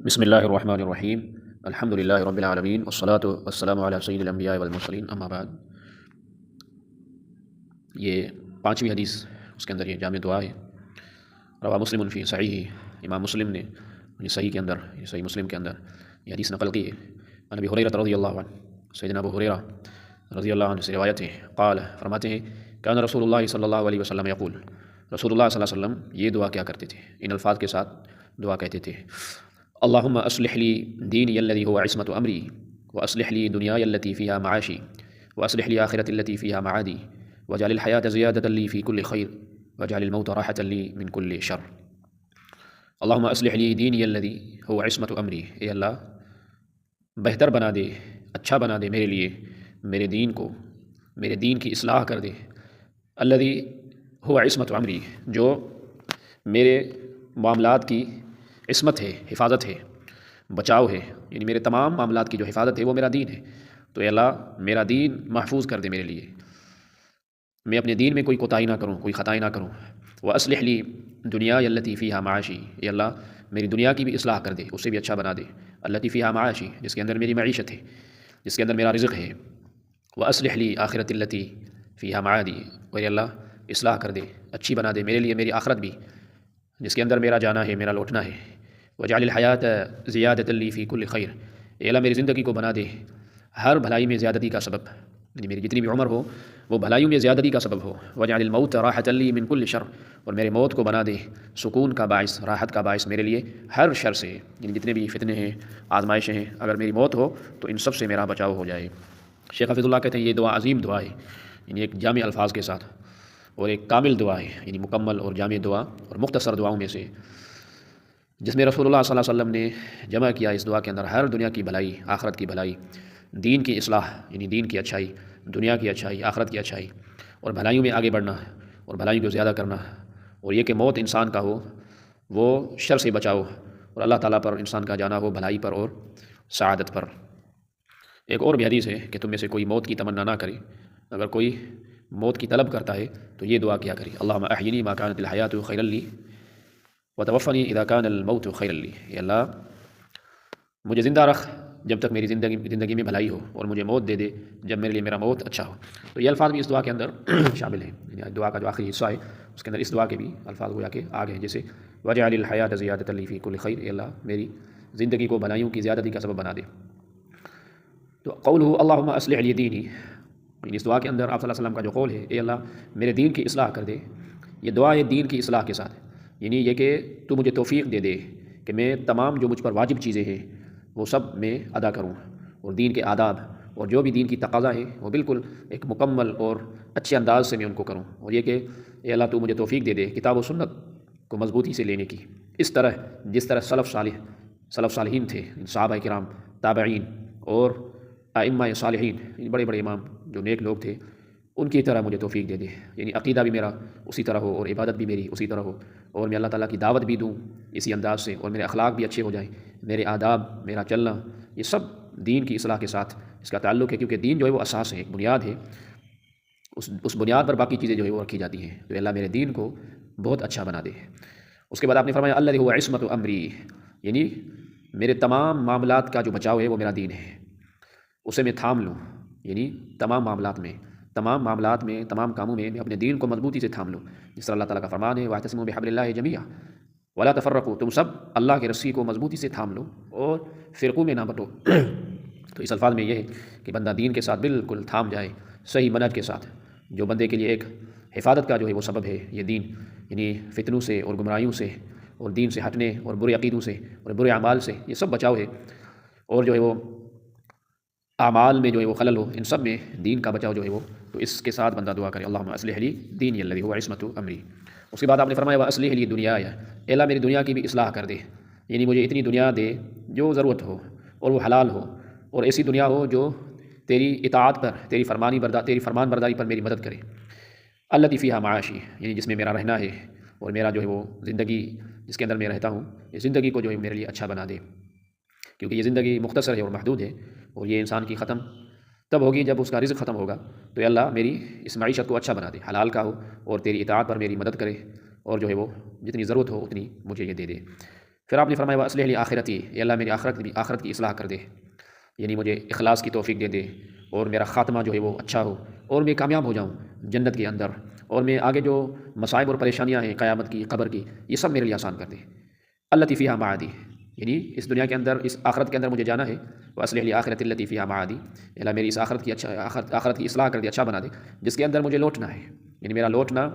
بسم اللہ الرحمن الرحیم الحمد للہ رب العالمین والصلاة والسلام علی سید الانبیاء والمرسلین اما بعد۔ یہ پانچویں حدیث، اس کے اندر یہ جامع دعا ہے۔ روا مسلم فی صحیح، امام مسلم نے صحیح کے اندر، صحیح مسلم کے اندر یہ حدیث نقل کی ہے۔ عن ابی ہریرہ رضی اللہ عنہ، سیدنا ابو ہریرہ رضی اللہ عنہ سے روایت ہے، قال، فرماتے ہیں، کان رسول اللہ صلی اللہ علیہ وسلم یقول، رسول اللہ صلی اللہ علیہ وسلم یہ دعا کیا کرتے تھے، ان الفاظ کے ساتھ دعا کہتے تھے: اللہم اصلح لی دینی الذی هو عصمت امری، واصلح لی دنیای التی فیہا معاشی، واصلح لی آخرتی التی فیہا معادی، واجعل الحیاة زیادۃ لی فی کل خیر، واجعل الموت راحۃ لی من کل شر۔ اللہم اصلح لی دینی الذی هو عصمت امری، اے اللہ بہتر بنا دے، اچھا بنا دے میرے لیے میرے دین کو، میرے دین کی اصلاح کر دے۔ الذی هو عصمت امری، جو میرے معاملات کی عصمت ہے، حفاظت ہے، بچاؤ ہے، یعنی میرے تمام معاملات کی جو حفاظت ہے وہ میرا دین ہے۔ تو اے اللہ میرا دین محفوظ کر دے میرے لیے، میں اپنے دین میں کوئی کوتاہی نہ کروں، کوئی خطائی نہ کروں۔ وَأَصْلِحْ لِي دُنْيَايَ الَّتِي فِيهَا مَعَاشِي، اے اللہ میری دنیا کی بھی اصلاح کر دے، اسے بھی اچھا بنا دے۔ الَّتِي فِيهَا مَعَاشِي، جس کے اندر میری معیشت ہے، جس کے اندر میرا رزق ہے۔ وَأَصْلِحْ لِي آخِرَتِ الَّتِي فِيهَا مَعَادِي، اور اے اللہ اصلاح کر دے، اچھی بنا دے میرے لیے میری آخرت بھی، جس کے اندر میرا جانا ہے، میرا لوٹنا ہے۔ وجعل الحیاة زیادۃ لی فی کل خیر، اے اللہ میری زندگی کو بنا دے ہر بھلائی میں زیادتی کا سبب، یعنی میری جتنی بھی عمر ہو وہ بھلائیوں میں زیادتی کا سبب ہو۔ وجعل الموت راحۃ لی من کل شر، اور میرے موت کو بنا دے سکون کا باعث، راحت کا باعث میرے لیے ہر شر سے، یعنی جتنے بھی فتنے ہیں، آزمائشیں ہیں، اگر میری موت ہو تو ان سب سے میرا بچاؤ ہو جائے۔ شیخ حفیظ اللہ کہتے ہیں یہ دعا عظیم دعا ہے، یعنی ایک جامع الفاظ کے ساتھ، اور ایک کامل دعا ہے، یعنی مکمل اور جامع دعا اور مختصر دعاؤں میں سے، جس میں رسول اللہ صلی اللہ علیہ وسلم نے جمع کیا اس دعا کے اندر ہر دنیا کی بھلائی، آخرت کی بھلائی، دین کی اصلاح یعنی دین کی اچھائی، دنیا کی اچھائی، آخرت کی اچھائی، اور بھلائیوں میں آگے بڑھنا اور بھلائیوں کو زیادہ کرنا، اور یہ کہ موت انسان کا ہو وہ شر سے بچاؤ، اور اللہ تعالیٰ پر انسان کا جانا ہو بھلائی پر اور سعادت پر۔ ایک اور بھی حدیث ہے کہ تم میں سے کوئی موت کی تمنا نہ کرے، اگر کوئی موت کی طلب کرتا ہے تو یہ دعا کیا کرے: اللہم احینی ما کانت الحیات خیرا لی وتوفنی اذا کان الموت خیرا لی، اے اللہ مجھے زندہ رکھ جب تک میری زندگی میں بھلائی ہو، اور مجھے موت دے دے جب میرے لیے میرا موت اچھا ہو۔ تو یہ الفاظ بھی اس دعا کے اندر شامل ہیں، یعنی دعا کا جو آخری حصہ ہے اس کے اندر اس دعا کے بھی الفاظ گویا کہ آگے ہیں، جیسے وجعل الحیاة زیادۃ لی فی کل خیر، اے اللہ میری زندگی کو بھلائیوں کی زیادتی کا سبب بنا دے۔ تو قولہ اللہم اصلح لی دینی، یعنی اس دعا کے اندر آپ صلی اللہ علیہ وسلم کا جو قول ہے، اے اللہ میرے دین کی اصلاح کر دے، یہ دعا ہے دین کی اصلاح کے ساتھ، یعنی یہ کہ تو مجھے توفیق دے دے کہ میں تمام جو مجھ پر واجب چیزیں ہیں وہ سب میں ادا کروں، اور دین کے آداب اور جو بھی دین کی تقاضا ہے وہ بالکل ایک مکمل اور اچھے انداز سے میں ان کو کروں، اور یہ کہ اے اللہ تو مجھے توفیق دے دے کتاب و سنت کو مضبوطی سے لینے کی، اس طرح جس طرح سلف صالحین تھے، صحابہ کرام، تابعین اور ائمہ صالحین، بڑے بڑے امام جو نیک لوگ تھے، ان کی طرح مجھے توفیق دے دے، یعنی عقیدہ بھی میرا اسی طرح ہو، اور عبادت بھی میری اسی طرح ہو، اور میں اللہ تعالیٰ کی دعوت بھی دوں اسی انداز سے، اور میرے اخلاق بھی اچھے ہو جائیں، میرے آداب، میرا چلنا، یہ سب دین کی اصلاح کے ساتھ اس کا تعلق ہے، کیونکہ دین جو ہے وہ اساس ہے، ایک بنیاد ہے، اس بنیاد پر باقی چیزیں جو ہے وہ رکھی جاتی ہیں۔ تو اللہ میرے دین کو بہت اچھا بنا دے۔ اس کے بعد آپ نے فرمایا الذی هو عصمت امری، یعنی میرے تمام معاملات کا جو بچاؤ ہے وہ میرا دین ہے، اسے میں تھام لوں، یعنی تمام معاملات میں، تمام کاموں میں اپنے دین کو مضبوطی سے تھام لوں، جس طرح اللہ تعالیٰ کا فرمان ہے واعتصموا بحبل اللہ جمیعا ولا تفرقوا، تم سب اللہ کے رسی کو مضبوطی سے تھام لو اور فرقوں میں نہ بٹو۔ تو اس الفاظ میں یہ ہے کہ بندہ دین کے ساتھ بالکل تھام جائے، صحیح منہج کے ساتھ، جو بندے کے لیے ایک حفاظت کا جو ہے وہ سبب ہے یہ دین، یعنی فتنوں سے اور گمراہیوں سے اور دین سے ہٹنے اور برے عقیدوں سے اور برے اعمال سے، یہ سب بچاؤ ہے، اور جو ہے وہ اعمال میں جو ہے وہ خلل ہو، ان سب میں دین کا بچاؤ جو ہے وہ، تو اس کے ساتھ بندہ دعا کرے اللہم اصلح لی دینی الذی هو عصمت امری۔ اس کے بعد آپ نے فرمایا واصلح لی دنیایا، اے اللہ میری دنیا کی بھی اصلاح کر دے، یعنی مجھے اتنی دنیا دے جو ضرورت ہو اور وہ حلال ہو، اور ایسی دنیا ہو جو تیری اطاعت پر، تیری فرمان برداری پر میری مدد کرے۔ التی فیہا معاشی، یعنی جس میں میرا رہنا ہے، اور میرا جو ہے وہ زندگی جس کے اندر میں رہتا ہوں، اس زندگی کو جو ہے میرے لیے اچھا بنا دے، کیونکہ یہ زندگی مختصر ہے اور محدود ہے، اور یہ انسان کی ختم تب ہوگی جب اس کا رزق ختم ہوگا۔ تو اے اللہ میری اس معیشت کو اچھا بنا دے، حلال کا ہو، اور تیری اطاعت پر میری مدد کرے، اور جو ہے وہ جتنی ضرورت ہو اتنی مجھے یہ دے دے۔ پھر آپ نے فرمایا واصلح لی آخرتی، اے اللہ میری آخرت کی اصلاح کر دے، یعنی مجھے اخلاص کی توفیق دے دے، اور میرا خاتمہ جو ہے وہ اچھا ہو، اور میں کامیاب ہو جاؤں جنت کے اندر، اور میں آگے جو مصائب اور پریشانیاں ہیں قیامت کی، قبر کی، یہ سب میرے لیے آسان کر دے۔ التی فیہا معادی، یعنی اس دنیا کے اندر، اس آخرت کے اندر مجھے جانا ہے، واصلح لی آخرتی التی فیہا معادی، اللہ میری اس آخرت کی اصلاح کر دے، اچھا بنا دے، جس کے اندر مجھے لوٹنا ہے، یعنی میرا لوٹنا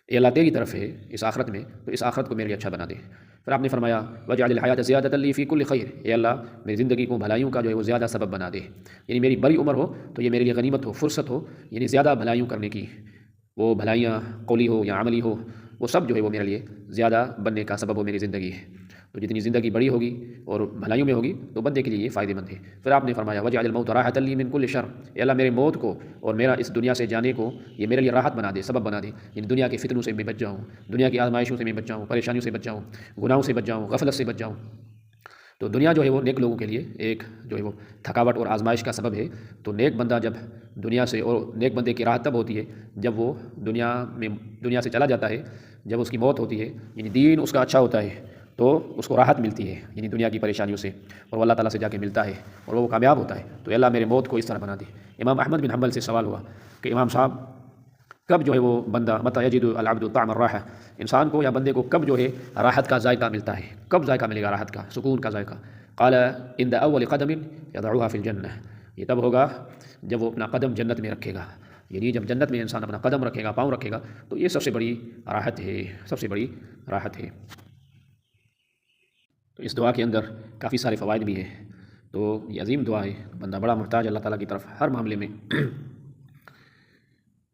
اے اللہ تیری طرف ہے اس آخرت میں، تو اس آخرت کو میرے لیے اچھا بنا دے۔ پھر آپ نے فرمایا وجعل الحیات زیادۃ لی فی کل خیر، اے اللہ میری زندگی کو بھلائیوں کا جو ہے وہ زیادہ سبب بنا دے، یعنی میری بڑی عمر ہو تو یہ میرے لیے غنیمت ہو، فرصت ہو، یعنی زیادہ بھلائیوں کرنے کی، وہ بھلائیاں قولی ہو یا عملی ہو، وہ سب جو ہے وہ میرے لیے زیادہ بننے کا سبب ہو میری زندگی ہے۔ تو جتنی زندگی بڑی ہوگی اور بھلائیوں میں ہوگی تو بندے کے لیے یہ فائدہ مند ہے۔ پھر آپ نے فرمایا وجعل الموت راحۃ لی من کل شر، اے اللہ میرے موت کو اور میرا اس دنیا سے جانے کو یہ میرے لیے راحت بنا دے، سبب بنا دے، یعنی دنیا کے فتنوں سے میں بچ جاؤں، دنیا کی آزمائشوں سے میں بچ جاؤں، پریشانیوں سے بچ جاؤں، گناہوں سے بچ جاؤں، غفلت سے بچ جاؤں۔ تو دنیا جو ہے وہ نیک لوگوں کے لیے ایک جو ہے وہ تھکاوٹ اور آزمائش کا سبب ہے۔ تو نیک بندہ جب دنیا سے، اور نیک بندے کی راحت تب ہوتی ہے جب وہ دنیا سے چلا جاتا ہے، جب اس کی موت ہوتی ہے، یعنی دین اس کا اچھا ہوتا ہے تو اس کو راحت ملتی ہے، یعنی دنیا کی پریشانیوں سے، اور وہ اللہ تعالیٰ سے جا کے ملتا ہے اور وہ کامیاب ہوتا ہے۔ تو اللہ میرے موت کو اس طرح بنا دے۔ امام احمد بن حنبل سے سوال ہوا کہ امام صاحب کب جو ہے وہ بندہ متی یجد العبد طعم الراحہ، انسان کو یا بندے کو کب جو ہے راحت کا ذائقہ ملتا ہے، کب ذائقہ ملے گا راحت کا، سکون کا ذائقہ؟ قال عند اول قدم یضعها فی الجنہ، یہ تب ہوگا جب وہ اپنا قدم جنت میں رکھے گا، یعنی جب جنت میں انسان اپنا قدم رکھے گا، پاؤں رکھے گا، تو یہ سب سے بڑی راحت ہے، سب سے بڑی راحت ہے۔ تو اس دعا کے اندر کافی سارے فوائد بھی ہیں، تو یہ عظیم دعا ہے، بندہ بڑا محتاج اللہ تعالیٰ کی طرف ہر معاملے میں۔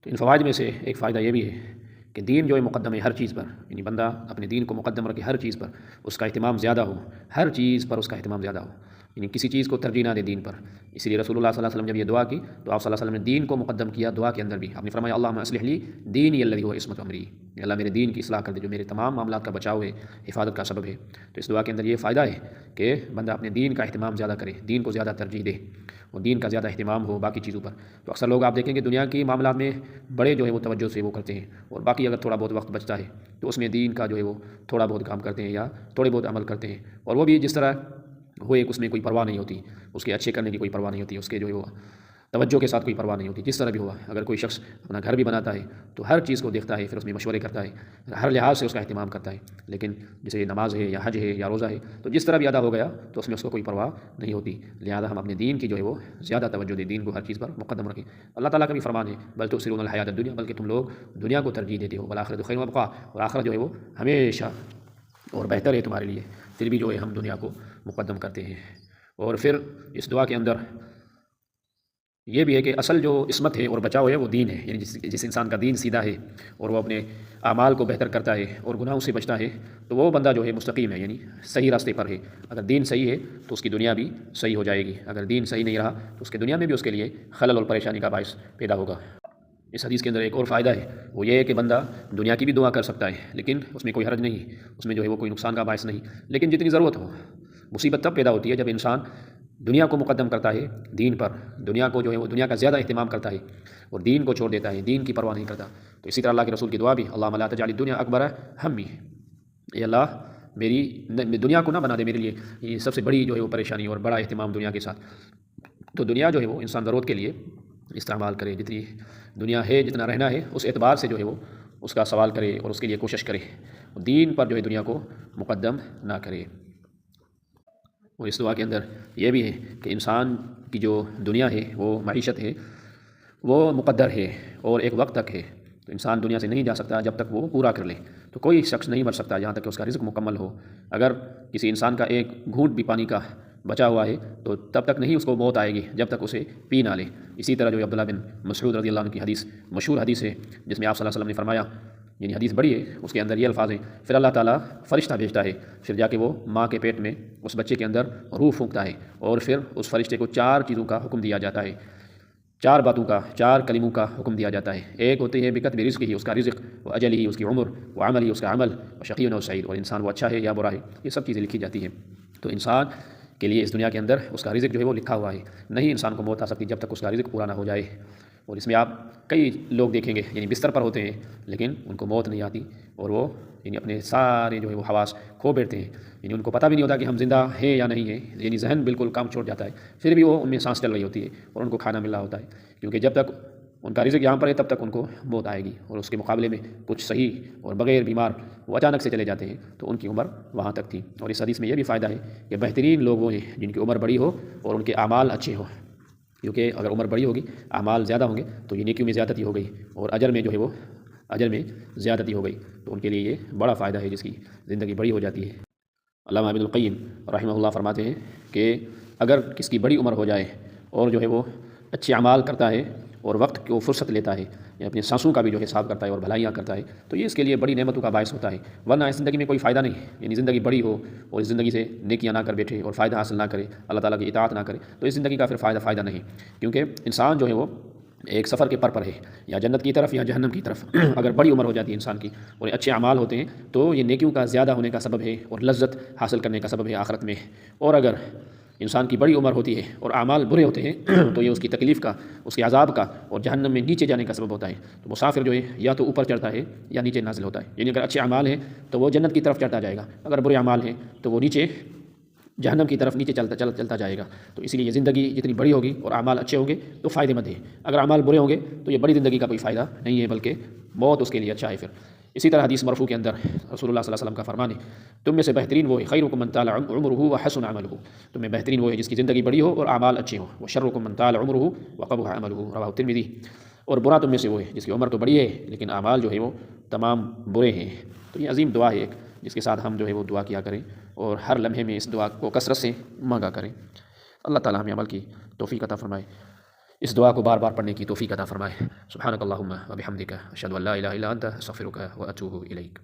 تو ان فوائد میں سے ایک فائدہ یہ بھی ہے کہ دین جو ہے مقدم ہے ہر چیز پر، یعنی بندہ اپنے دین کو مقدم رکھے، ہر چیز پر اس کا اہتمام زیادہ ہو، ہر چیز پر اس کا اہتمام زیادہ ہو، یعنی کسی چیز کو ترجیح نہ دے دین پر۔ اسی لیے رسول اللہ صلی اللہ علیہ وسلم جب یہ دعا کی تو آپ صلی اللہ علیہ وسلم نے دین کو مقدم کیا دعا کے اندر بھی۔ آپ نے فرمایا اللہم اصلح لی دینی الذی هو عصمۃ امری، اللہ میرے دین کی اصلاح کر دے جو میرے تمام معاملات کا بچاؤ ہے، حفاظت کا سبب ہے۔ تو اس دعا کے اندر یہ فائدہ ہے کہ بندہ اپنے دین کا اہتمام زیادہ کرے، دین کو زیادہ ترجیح دے، اور دین کا زیادہ اہتمام ہو باقی چیزوں پر۔ تو اکثر لوگ آپ دیکھیں گے دنیا کی معاملات میں بڑے جو ہے وہ توجہ سے وہ کرتے ہیں، اور باقی اگر تھوڑا بہت وقت بچتا ہے تو اس میں دین کا جو ہے وہ تھوڑا بہت کام کرتے ہیں یا تھوڑے بہت عمل کرتے ہیں، اور وہ بھی جس طرح ہوئے اس میں کوئی پرواہ نہیں ہوتی، اس کے اچھے کرنے کی کوئی پرواہ نہیں ہوتی، اس کے جو ہے وہ توجہ کے ساتھ کوئی پرواہ نہیں ہوتی، جس طرح بھی ہوا۔ اگر کوئی شخص اپنا گھر بھی بناتا ہے تو ہر چیز کو دیکھتا ہے، پھر اس میں مشورے کرتا ہے، ہر لحاظ سے اس کا اہتمام کرتا ہے، لیکن جیسے نماز ہے یا حج ہے یا روزہ ہے تو جس طرح بھی ادا ہو گیا تو اس میں اس کو کوئی پرواہ نہیں ہوتی۔ لہذا ہم اپنے دین کی جو ہے وہ زیادہ توجہ دیں، دین کو ہر چیز پر مقدم رکھیں۔ اللہ تعالیٰ کا بھی فرمان ہے بل تؤثرون الحیات الدنیا، بلکہ تم لوگ دنیا کو ترجیح دیتے ہو، والآخرۃ خیر وابقیٰ، اور آخرت جو ہے وہ ہمیشہ اور بہتر ہے تمہارے لیے، پھر بھی جو ہے ہم دنیا کو مقدم کرتے ہیں۔ اور پھر اس دعا کے اندر یہ بھی ہے کہ اصل جو عصمت ہے اور بچاؤ ہے وہ دین ہے، یعنی جس انسان کا دین سیدھا ہے اور وہ اپنے اعمال کو بہتر کرتا ہے اور گناہوں سے بچتا ہے تو وہ بندہ جو ہے مستقیم ہے، یعنی صحیح راستے پر ہے۔ اگر دین صحیح ہے تو اس کی دنیا بھی صحیح ہو جائے گی، اگر دین صحیح نہیں رہا تو اس کے دنیا میں بھی اس کے لیے خلل اور پریشانی کا باعث پیدا ہوگا۔ اس حدیث کے اندر ایک اور فائدہ ہے، وہ یہ ہے کہ بندہ دنیا کی بھی دعا کر سکتا ہے، لیکن اس میں کوئی حرج نہیں، اس میں جو ہے وہ کوئی نقصان کا باعث نہیں، لیکن جتنی ضرورت ہو۔ مصیبت تب پیدا ہوتی ہے جب انسان دنیا کو مقدم کرتا ہے دین پر، دنیا کو جو ہے وہ دنیا کا زیادہ اہتمام کرتا ہے اور دین کو چھوڑ دیتا ہے، دین کی پرواہ نہیں کرتا۔ تو اسی طرح اللہ کے رسول کی دعا بھی اللہم لا تجعل الدنیا اکبر ہمی، اے اللہ میری دنیا کو نہ بنا دے میرے لیے یہ سب سے بڑی جو ہے وہ پریشانی اور بڑا اہتمام دنیا کے ساتھ۔ تو دنیا جو ہے وہ انسان ضرورت کے لیے استعمال کرے، جتنی دنیا ہے جتنا رہنا ہے اس اعتبار سے جو ہے وہ اس کا سوال کرے اور اس کے لیے کوشش کرے، دین پر جو ہے دنیا کو مقدم نہ کرے۔ اور اس دعا کے اندر یہ بھی ہے کہ انسان کی جو دنیا ہے وہ معیشت ہے وہ مقدر ہے اور ایک وقت تک ہے، تو انسان دنیا سے نہیں جا سکتا جب تک وہ پورا کر لے۔ تو کوئی شخص نہیں مر سکتا جہاں تک کہ اس کا رزق مکمل ہو۔ اگر کسی انسان کا ایک گھونٹ بھی پانی کا بچا ہوا ہے تو تب تک نہیں اس کو موت آئے گی جب تک اسے پی نہ لے۔ اسی طرح جو عبداللہ بن مسعود رضی اللہ عنہ کی حدیث مشہور حدیث ہے جس میں آپ صلی اللہ علیہ وسلم نے فرمایا، یعنی حدیث بڑی ہے، اس کے اندر یہ الفاظ ہیں پھر اللہ تعالیٰ فرشتہ بھیجتا ہے، پھر جا کے وہ ماں کے پیٹ میں اس بچے کے اندر روح پھونکتا ہے، اور پھر اس فرشتے کو 4 چیزوں کا حکم دیا جاتا ہے، 4 باتوں کا، 4 کلموں کا حکم دیا جاتا ہے۔ ایک ہوتی ہے بکتب رزق ہی، اس کا رزق، و اجل ہی، اس کی عمر، و عمل ہی، اس کا عمل، و شقی و سعید، اور انسان وہ اچھا ہے یا برا ہے، یہ سب چیزیں لکھی جاتی ہیں۔ تو انسان کے لیے اس دنیا کے اندر اس کا رزق جو ہے وہ لکھا ہوا ہے، نہیں انسان کو موت آ سکتی جب تک اس کا رزق پورا نہ ہو جائے۔ اور اس میں آپ کئی لوگ دیکھیں گے یعنی بستر پر ہوتے ہیں لیکن ان کو موت نہیں آتی اور وہ یعنی اپنے سارے جو ہے وہ حواس کھو بیٹھتے ہیں، یعنی ان کو پتہ بھی نہیں ہوتا کہ ہم زندہ ہیں یا نہیں ہیں، یعنی ذہن بالکل کام چھوڑ جاتا ہے، پھر بھی وہ ان میں سانس چل رہی ہوتی ہے اور ان کو کھانا مل رہا ہوتا ہے، کیونکہ جب تک ان کا رزق یہاں پر ہے تب تک ان کو موت آئے گی، اور اس کے مقابلے میں کچھ صحیح اور بغیر بیمار وہ اچانک سے چلے جاتے ہیں تو ان کی عمر وہاں تک تھی۔ اور اس حدیث میں یہ بھی فائدہ ہے کہ بہترین لوگ وہ ہیں جن کی عمر بڑی ہو اور ان کے اعمال اچھے ہوں، کیونکہ اگر عمر بڑی ہوگی اعمال زیادہ ہوں گے تو یہ نیکیوں میں زیادتی ہو گئی اور اجر میں جو ہے وہ اجر میں زیادتی ہو گئی، تو ان کے لیے یہ بڑا فائدہ ہے جس کی زندگی بڑی ہو جاتی ہے۔ علامہ ابن القیم رحمہ اللہ فرماتے ہیں کہ اگر کس کی بڑی عمر ہو جائے اور جو ہے وہ اچھے اعمال کرتا ہے اور وقت کو فرصت لیتا ہے یا اپنی سانسوں کا بھی جو حساب کرتا ہے اور بھلائیاں کرتا ہے تو یہ اس کے لیے بڑی نعمتوں کا باعث ہوتا ہے، ورنہ اس زندگی میں کوئی فائدہ نہیں، یعنی زندگی بڑی ہو اور اس زندگی سے نیکیاں نہ کر بیٹھے اور فائدہ حاصل نہ کرے، اللہ تعالیٰ کی اطاعت نہ کرے، تو اس زندگی کا پھر فائدہ نہیں، کیونکہ انسان جو ہے وہ ایک سفر کے پر ہے، یا جنت کی طرف یا جہنم کی طرف۔ اگر بڑی عمر ہو جاتی ہے انسان کی اور اچھے اعمال ہوتے ہیں تو یہ نیکیوں کا زیادہ ہونے کا سبب ہے اور لذت حاصل کرنے کا سبب ہے آخرت میں، اور اگر انسان کی بڑی عمر ہوتی ہے اور اعمال برے ہوتے ہیں تو یہ اس کی تکلیف کا، اس کے عذاب کا اور جہنم میں نیچے جانے کا سبب ہوتا ہے۔ تو مسافر جو ہے یا تو اوپر چڑھتا ہے یا نیچے نازل ہوتا ہے، یعنی اگر اچھے اعمال ہیں تو وہ جنت کی طرف چڑھتا جائے گا، اگر برے اعمال ہیں تو وہ نیچے جہنم کی طرف نیچے چلتا جائے گا۔ تو اسی لیے یہ زندگی جتنی بڑی ہوگی اور اعمال اچھے ہوں گے تو فائدے مند ہے، اگر اعمال برے ہوں گے تو یہ بڑی زندگی کا کوئی فائدہ نہیں ہے بلکہ موت اس کے لیے اچھا ہے۔ پھر اسی طرح حدیث مرفوع کے اندر رسول اللہ صلی اللہ علیہ وسلم کا فرمان ہے، تم میں سے بہترین وہ ہے خیرکم من طال عمرہ وحسن عملہ، تم میں بہترین وہ ہے جس کی زندگی بڑی ہو اور اعمال اچھے ہوں، وشرکم من طال عمرہ وقبح عملہ، رواه الترمذی، اور برا تم میں سے وہ ہے جس کی عمر تو بڑی ہے لیکن اعمال جو ہے وہ تمام برے ہیں۔ تو یہ عظیم دعا ہے ایک جس کے ساتھ ہم جو ہے وہ دعا کیا کریں اور ہر لمحے میں اس دعا کو کثرت سے مانگا کریں۔ اللہ تعالیٰ ہمیں عمل کی توفیق عطا فرمائے، اس دعا کو بار بار پڑھنے کی توفیق عطا فرمائے۔ سبحانک اللہم و بحمدک، اشہد ان لا الہ الا انت، استغفرک و اتوب الیک۔